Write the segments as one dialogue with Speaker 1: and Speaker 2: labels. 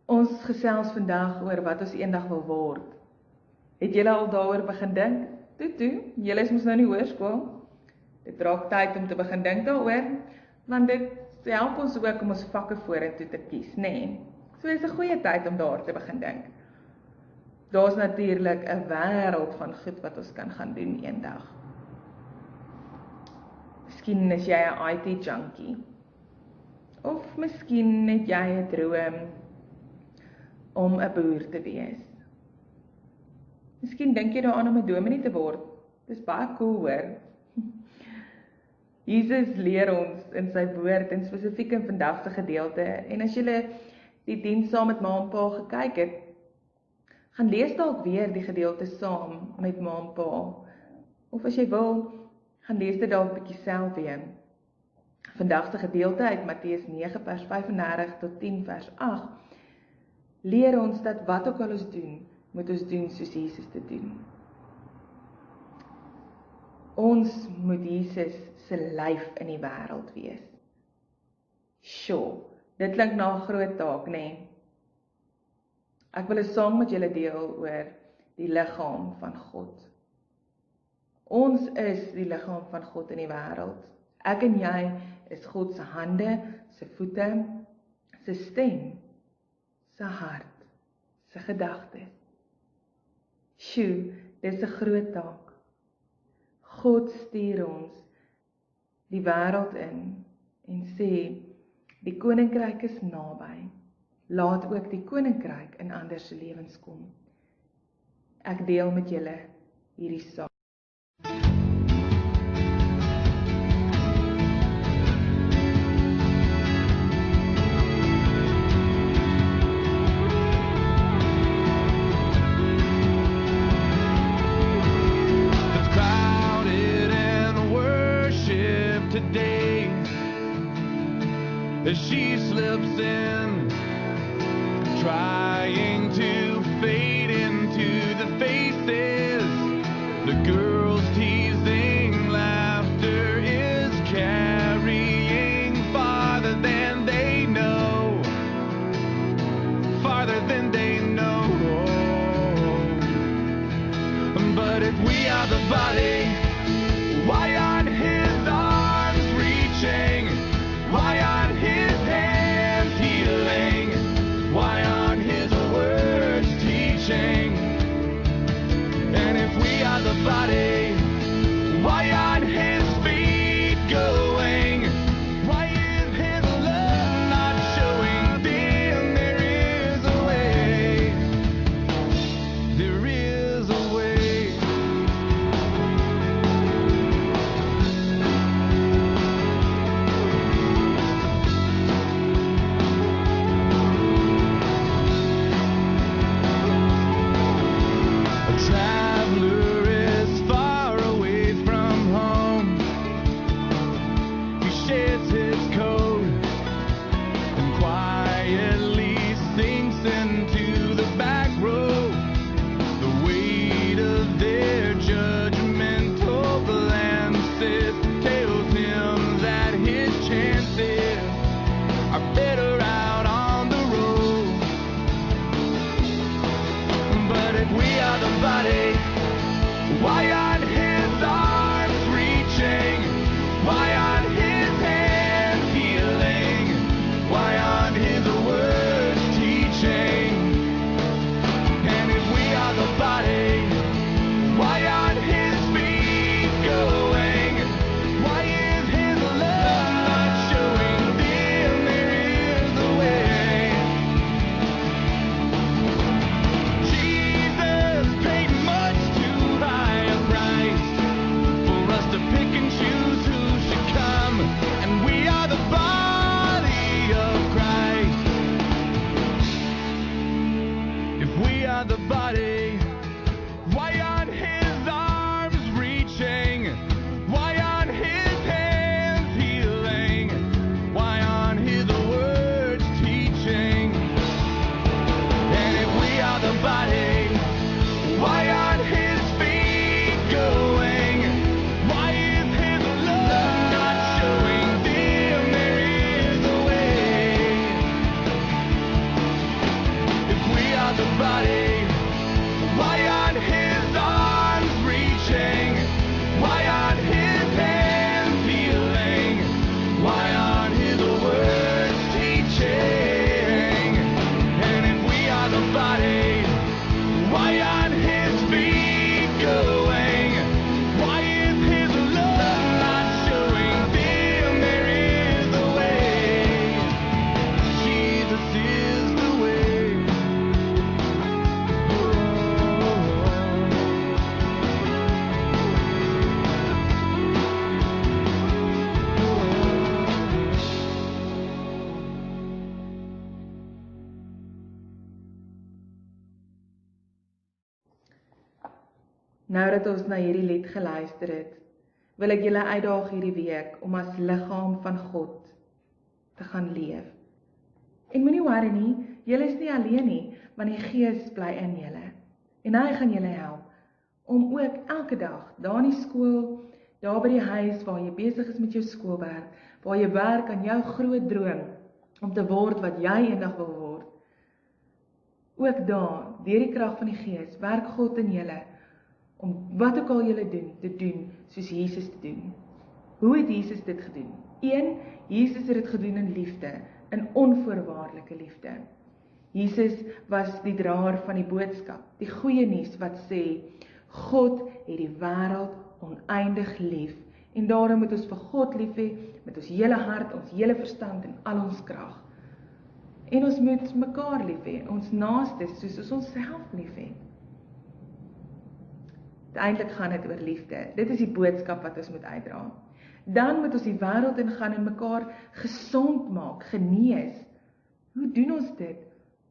Speaker 1: Ons gesels vandag oor wat ons eendag wil word. Het julle al daaroor begin dink? Toe, julle is mos nou nie hoërskool. Dit raak tyd om te begin dink daaroor, want dit help ons ook om ons vakke vorentoe te kies, nê? So is 'n goeie tyd om daar te begin dink. Daar's natuurlik 'n wêreld van goed wat ons kan gaan doen eendag. Miskien is jy 'n IT junkie. Of miskien het jy 'n droom om 'n boer te wees. Miskien dink jy daaraan om 'n dominee te word. Dis baie cool, hoor. Jesus leer ons in sy woord, en spesifiek in vandag se gedeelte. En as jy die diens saam met ma en pa gekyk het, gaan lees dalk weer die gedeelte saam met ma en pa. Of as jy wil, gaan lees dit dalk bietjie self weer. Vandag se gedeelte uit Matteus 9 vers 35 tot 10 vers 8 leer ons dat wat ook al ons doen, moet ons doen soos Jesus dit doen. Ons moet Jesus se lyf in die wêreld wees. Sjoe, dit klink na 'n groot taak, nê? Ek wil 'n sang met julle deel oor die liggaam van God. Ons is die liggaam van God in die wêreld. Ek en jy is God se hande, se voete, se stem, se hart, se gedagtes. Sjoe, dis 'n groot taak. God stuur ons die wêreld in en sê, die koninkryk is naby. Laat ook die koninkryk in ander se lewens kom. Ek deel met julle hierdie saak.
Speaker 2: As she slips in, trying to fade into the faces. The girls teasing, laughter is carrying farther than they know, farther than they know. But if we are the body, why aren't his arms reaching? Why aren't his hands healing? Why aren't his words teaching? And if we are the body, why aren't his feet going? Why is his love not showing? Then there is a way. There is a way.
Speaker 1: Nou dat ons na hierdie lied geluister het, wil ek julle uitdaag hierdie week om as liggaam van God te gaan leef. En moenie worry nie, julle is nie alleen nie, want die Gees bly in julle. En hy gaan julle help om ook elke dag, daar in die skool, daar by die huis waar jy besig is met jou skoolwerk, waar jy werk aan jou groot droom om te word wat jy eendag wil word. Ook daar, deur die krag van die Gees, werk God in julle om wat ook al julle doen, te doen soos Jesus te doen. Hoe het Jesus dit gedoen? 1. Jesus het dit gedoen in liefde, in onvoorwaardelike liefde. Jesus was die draer van die boodskap, die goeie nuus wat sê, God het die wêreld oneindig lief, en daarom moet ons vir God lief hê, met ons hele hart, ons hele verstand en al ons krag. En ons moet mekaar lief hê, ons naaste soos ons self lief hê. Uiteindelik gaan dit oor liefde. Dit is die boodskap wat ons moet uitdra. Dan moet ons die wêreld ingaan en mekaar gesond maak, genees. Hoe doen ons dit?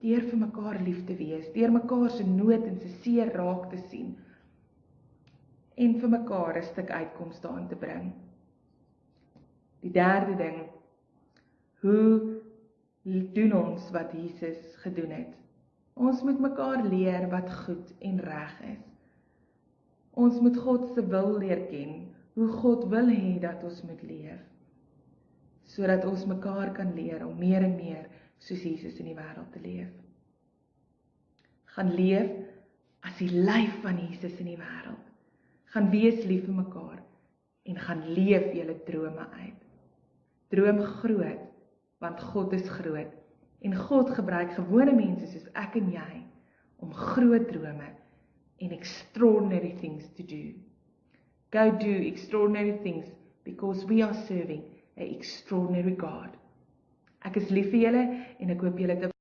Speaker 1: Deur vir mekaar lief te wees, deur mekaar se nood en se seer raak te sien. En vir mekaar 'n stuk uitkoms daarin te bring. Die derde ding, hoe doen ons wat Jesus gedoen het? Ons moet mekaar leer wat goed en reg is. Ons moet God se wil leer ken, hoe God wil hê dat ons moet leef, sodat ons mekaar kan leer om meer en meer soos Jesus in die wêreld te leef. Gaan leef as die lyf van Jesus in die wêreld. Gaan wees lief vir mekaar en gaan leef julle drome uit. Droom groot, want God is groot en God gebruik gewone mense soos ek en jy om groot drome en extraordinary things to do. Go do extraordinary things because we are serving an extraordinary God. Ek is lief vir julle en ek hoop julle het 'n